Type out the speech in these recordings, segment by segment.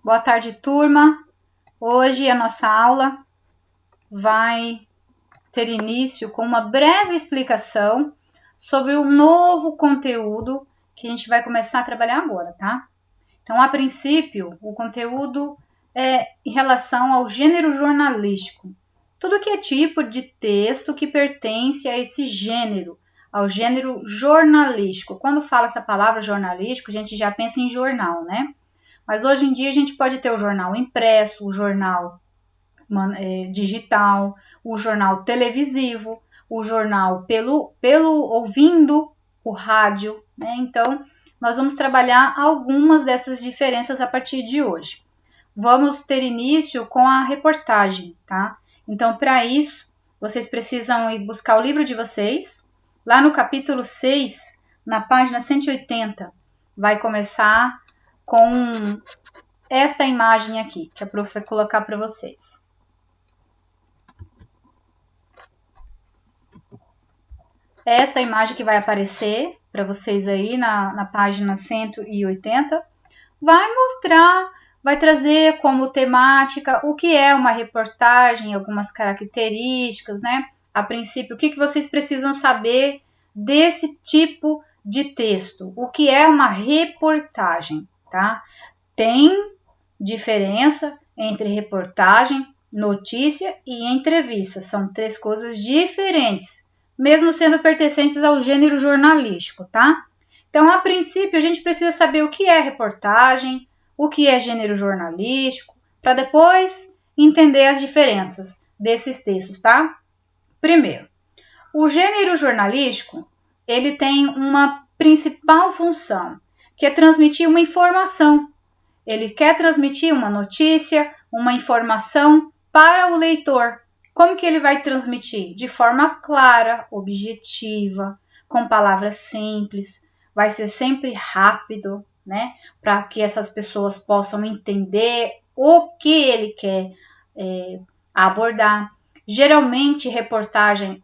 Boa tarde, turma. Hoje a nossa aula vai ter início com uma breve explicação sobre o novo conteúdo que a gente vai começar a trabalhar agora, tá? Então, a princípio, o conteúdo é em relação ao gênero jornalístico. Tudo que é tipo de texto que pertence a esse gênero, ao gênero jornalístico. Quando fala essa palavra jornalístico, a gente já pensa em jornal, né? Mas hoje em dia a gente pode ter o jornal impresso, o jornal digital, o jornal televisivo, o jornal pelo ouvindo o rádio, né? Então, nós vamos trabalhar algumas dessas diferenças a partir de hoje. Vamos ter início com a reportagem, tá? Então, para isso, vocês precisam ir buscar o livro de vocês. Lá no capítulo 6, na página 180, vai começar com esta imagem aqui, que a prof vai colocar para vocês. Esta imagem que vai aparecer para vocês aí na página 180 vai mostrar, vai trazer como temática o que é uma reportagem, algumas características, né? A princípio, o que vocês precisam saber desse tipo de texto? O que é uma reportagem, tá? Tem diferença entre reportagem, notícia e entrevista. São três coisas diferentes, mesmo sendo pertencentes ao gênero jornalístico, tá? Então, a princípio, a gente precisa saber o que é reportagem, o que é gênero jornalístico, para depois entender as diferenças desses textos, tá? Primeiro, o gênero jornalístico, ele tem uma principal função, que é transmitir uma informação. Ele quer transmitir uma notícia, uma informação para o leitor. Como que ele vai transmitir? De forma clara, objetiva, com palavras simples, vai ser sempre rápido, né? Para que essas pessoas possam entender o que ele quer abordar. Geralmente, reportagem,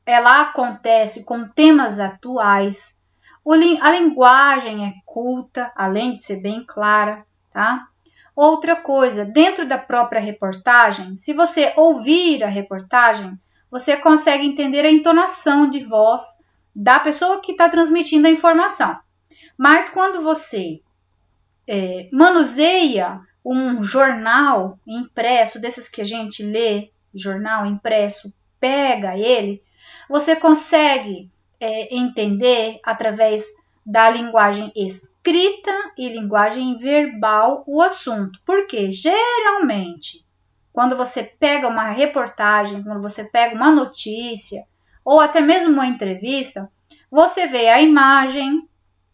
ela acontece com temas atuais. A linguagem é culta, além de ser bem clara, tá? Outra coisa, dentro da própria reportagem, se você ouvir a reportagem, você consegue entender a entonação de voz da pessoa que está transmitindo a informação. Mas quando você manuseia um jornal impresso, desses que a gente lê, jornal impresso, pega ele, você consegue entender através da linguagem escrita e linguagem verbal o assunto. Porque geralmente, quando você pega uma reportagem, quando você pega uma notícia ou até mesmo uma entrevista, você vê a imagem,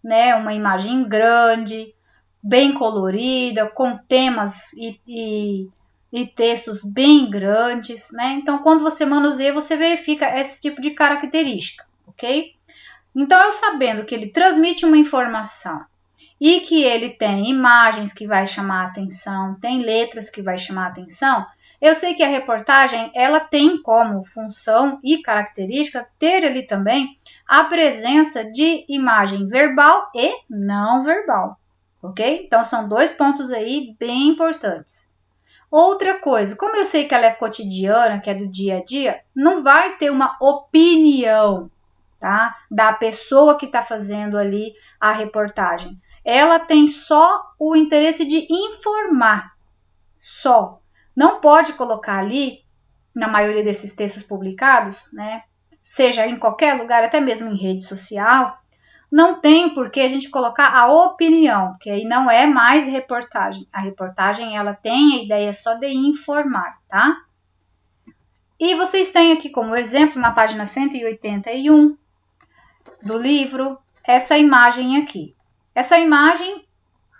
né, uma imagem grande, bem colorida, com temas e textos bem grandes, né? Então, quando você manuseia, você verifica esse tipo de característica, ok? Então, eu sabendo que ele transmite uma informação e que ele tem imagens que vai chamar a atenção, tem letras que vai chamar a atenção, eu sei que a reportagem, ela tem como função e característica ter ali também a presença de imagem verbal e não verbal, ok? Então, são dois pontos aí bem importantes. Outra coisa, como eu sei que ela é cotidiana, que é do dia a dia, não vai ter uma opinião, tá? Da pessoa que está fazendo ali a reportagem. Ela tem só o interesse de informar, só. Não pode colocar ali, na maioria desses textos publicados, né? Seja em qualquer lugar, até mesmo em rede social, não tem por que a gente colocar a opinião, porque aí não é mais reportagem. A reportagem, ela tem a ideia só de informar, tá? E vocês têm aqui como exemplo, na página 181 do livro, essa imagem aqui. Essa imagem,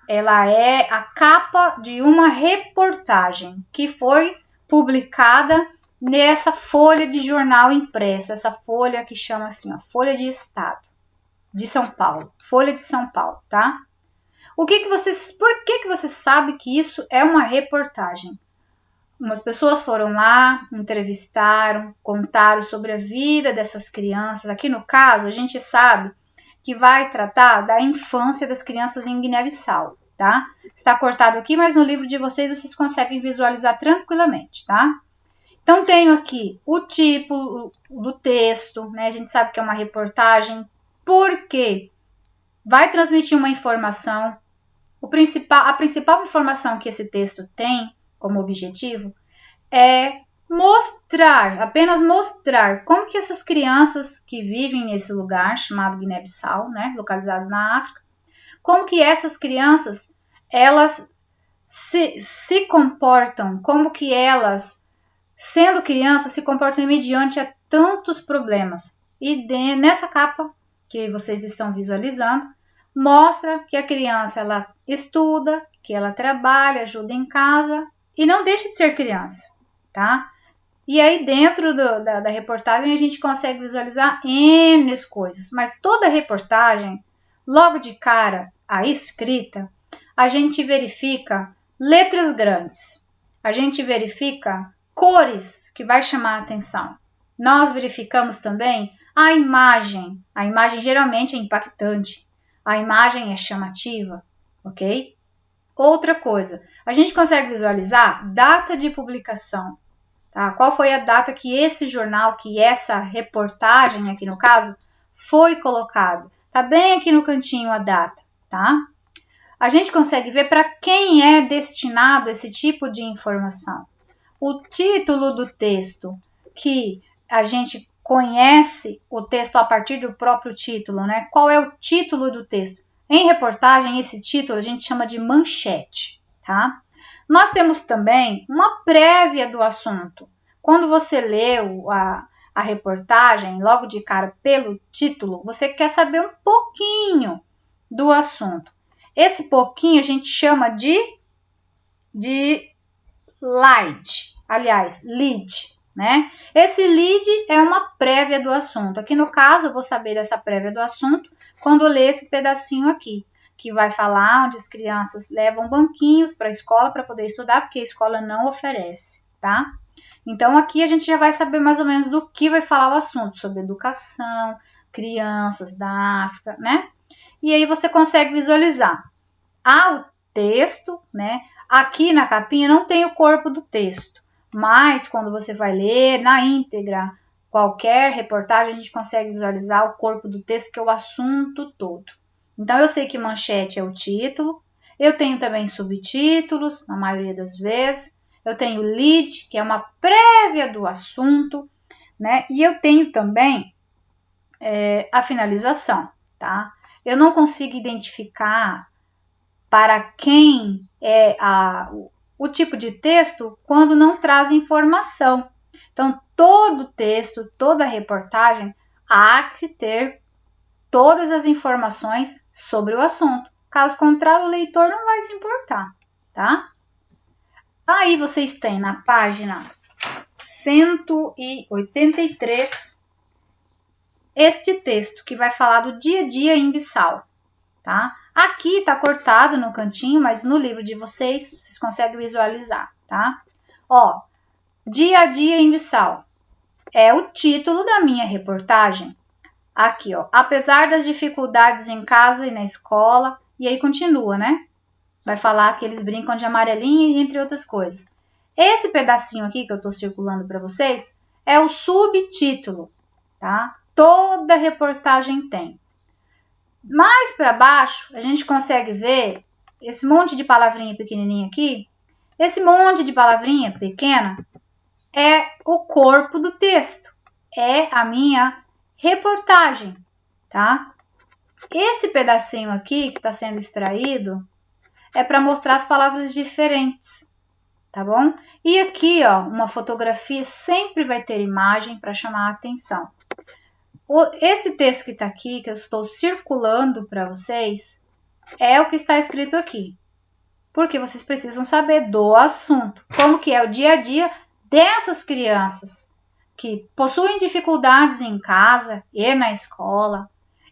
ela é a capa de uma reportagem que foi publicada nessa folha de jornal impresso, essa folha que chama assim, ó, Folha de Estado de São Paulo, Folha de São Paulo, tá? Por que você sabe que isso é uma reportagem? Umas pessoas foram lá, entrevistaram, contaram sobre a vida dessas crianças. Aqui no caso, a gente sabe que vai tratar da infância das crianças em Guiné-Bissau, tá? Está cortado aqui, mas no livro de vocês conseguem visualizar tranquilamente, tá? Então, tenho aqui o tipo do texto, né? A gente sabe que é uma reportagem, porque vai transmitir uma informação. A principal informação que esse texto tem como objetivo é apenas mostrar como que essas crianças que vivem nesse lugar, chamado Guiné-Bissau, né? Localizado na África, como que essas crianças, elas se comportam, como que elas, sendo crianças, se comportam mediante a tantos problemas. E nessa capa que vocês estão visualizando, mostra que a criança ela estuda, que ela trabalha, ajuda em casa e não deixa de ser criança, tá? E aí dentro da reportagem a gente consegue visualizar N coisas, mas toda reportagem, logo de cara, a escrita, a gente verifica letras grandes, a gente verifica cores que vai chamar a atenção. Nós verificamos também a imagem geralmente é impactante, a imagem é chamativa, ok? Outra coisa, a gente consegue visualizar data de publicação, tá? Qual foi a data que esse jornal, que essa reportagem aqui no caso, foi colocado. Tá bem aqui no cantinho a data, tá? A gente consegue ver para quem é destinado esse tipo de informação. O título do texto, que a gente conhece o texto a partir do próprio título, né? Qual é o título do texto? Em reportagem, esse título a gente chama de manchete, tá? Nós temos também uma prévia do assunto. Quando você lê a reportagem, logo de cara pelo título, você quer saber um pouquinho do assunto. Esse pouquinho a gente chama de lead, aliás, lead, né? Esse lead é uma prévia do assunto. Aqui no caso, eu vou saber dessa prévia do assunto quando eu ler esse pedacinho aqui, que vai falar onde as crianças levam banquinhos para a escola para poder estudar, porque a escola não oferece, tá? Então, aqui a gente já vai saber mais ou menos do que vai falar o assunto, sobre educação, crianças da África, né? E aí você consegue visualizar. O texto, né? Aqui na capinha não tem o corpo do texto, mas quando você vai ler na íntegra qualquer reportagem, a gente consegue visualizar o corpo do texto, que é o assunto todo. Então, eu sei que manchete é o título, eu tenho também subtítulos, na maioria das vezes, eu tenho lead, que é uma prévia do assunto, né? E eu tenho também a finalização, tá? Eu não consigo identificar para quem é o tipo de texto quando não traz informação. Então, todo texto, toda reportagem, há que se ter todas as informações sobre o assunto. Caso contrário, o leitor não vai se importar, tá? Aí vocês têm na página 183 este texto que vai falar do dia a dia em Bissau, tá? Aqui tá cortado no cantinho, mas no livro de vocês conseguem visualizar, tá? Ó, dia a dia em Bissau é o título da minha reportagem. Aqui, ó, apesar das dificuldades em casa e na escola, e aí continua, né? Vai falar que eles brincam de amarelinha, entre outras coisas. Esse pedacinho aqui que eu tô circulando para vocês é o subtítulo, tá? Toda reportagem tem. Mais para baixo, a gente consegue ver esse monte de palavrinha pequenininha aqui. Esse monte de palavrinha pequena é o corpo do texto. É a minha reportagem, tá? Esse pedacinho aqui que está sendo extraído é para mostrar as palavras diferentes, tá bom? E aqui, ó, uma fotografia sempre vai ter imagem para chamar a atenção. Esse texto que está aqui, que eu estou circulando para vocês, é o que está escrito aqui. Porque vocês precisam saber do assunto. Como que é o dia a dia dessas crianças que possuem dificuldades em casa e na escola.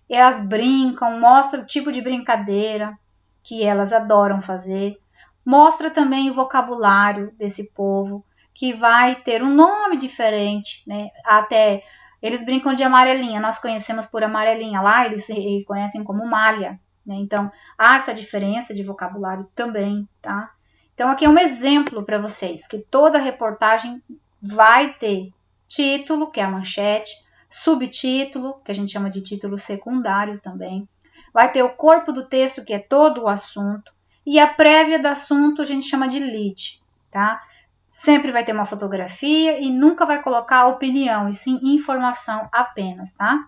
Elas brincam, mostra o tipo de brincadeira que elas adoram fazer. Mostra também o vocabulário desse povo, que vai ter um nome diferente, né? Até Eles brincam de amarelinha, nós conhecemos por amarelinha, lá eles se conhecem como malha, né? Então, há essa diferença de vocabulário também, tá? Então, aqui é um exemplo para vocês, que toda reportagem vai ter título, que é a manchete, subtítulo, que a gente chama de título secundário também, vai ter o corpo do texto, que é todo o assunto, e a prévia do assunto a gente chama de lead, tá? Sempre vai ter uma fotografia e nunca vai colocar opinião, e sim informação apenas, tá?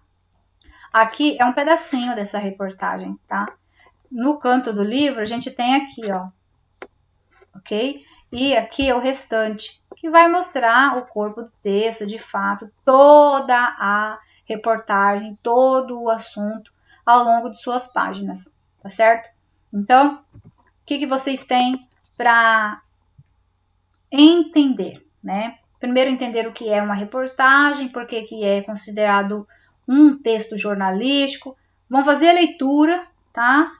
Aqui é um pedacinho dessa reportagem, tá? No canto do livro a gente tem aqui, ó, ok? E aqui é o restante, que vai mostrar o corpo do texto, de fato, toda a reportagem, todo o assunto ao longo de suas páginas, tá certo? Então, o que vocês têm para entender, né? Primeiro, entender o que é uma reportagem, por que é considerado um texto jornalístico. Vão fazer a leitura, tá?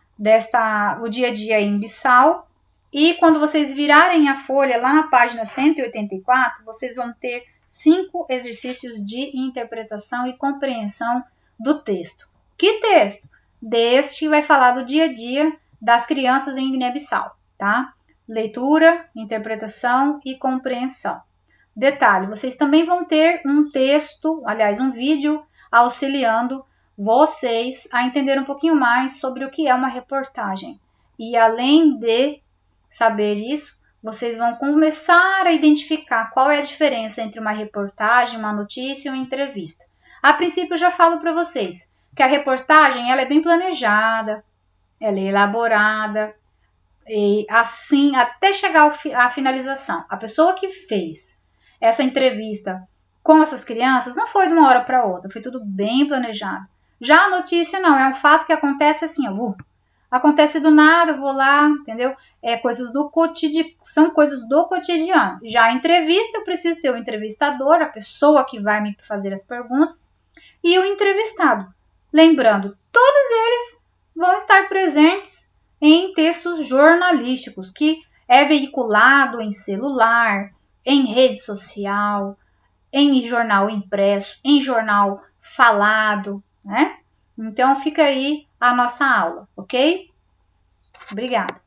O dia a dia em Bissau. E quando vocês virarem a folha lá na página 184, vocês vão ter 5 exercícios de interpretação e compreensão do texto. Que texto? Deste vai falar do dia a dia das crianças em Guiné-Bissau, tá? Leitura, interpretação e compreensão. Detalhe, vocês também vão ter um texto, aliás, um vídeo auxiliando vocês a entender um pouquinho mais sobre o que é uma reportagem. E além de saber isso, vocês vão começar a identificar qual é a diferença entre uma reportagem, uma notícia e uma entrevista. A princípio, eu já falo para vocês que a reportagem ela é bem planejada, ela é elaborada, e assim até chegar à finalização. A pessoa que fez essa entrevista com essas crianças não foi de uma hora para outra, foi tudo bem planejado. Já a notícia não, é um fato que acontece assim, ó, acontece do nada, eu vou lá, entendeu? Coisas do cotidiano, são coisas do cotidiano. Já a entrevista, eu preciso ter o entrevistador, a pessoa que vai me fazer as perguntas, e o entrevistado. Lembrando, todos eles vão estar presentes em textos jornalísticos, que é veiculado em celular, em rede social, em jornal impresso, em jornal falado, né? Então, fica aí a nossa aula, ok? Obrigada.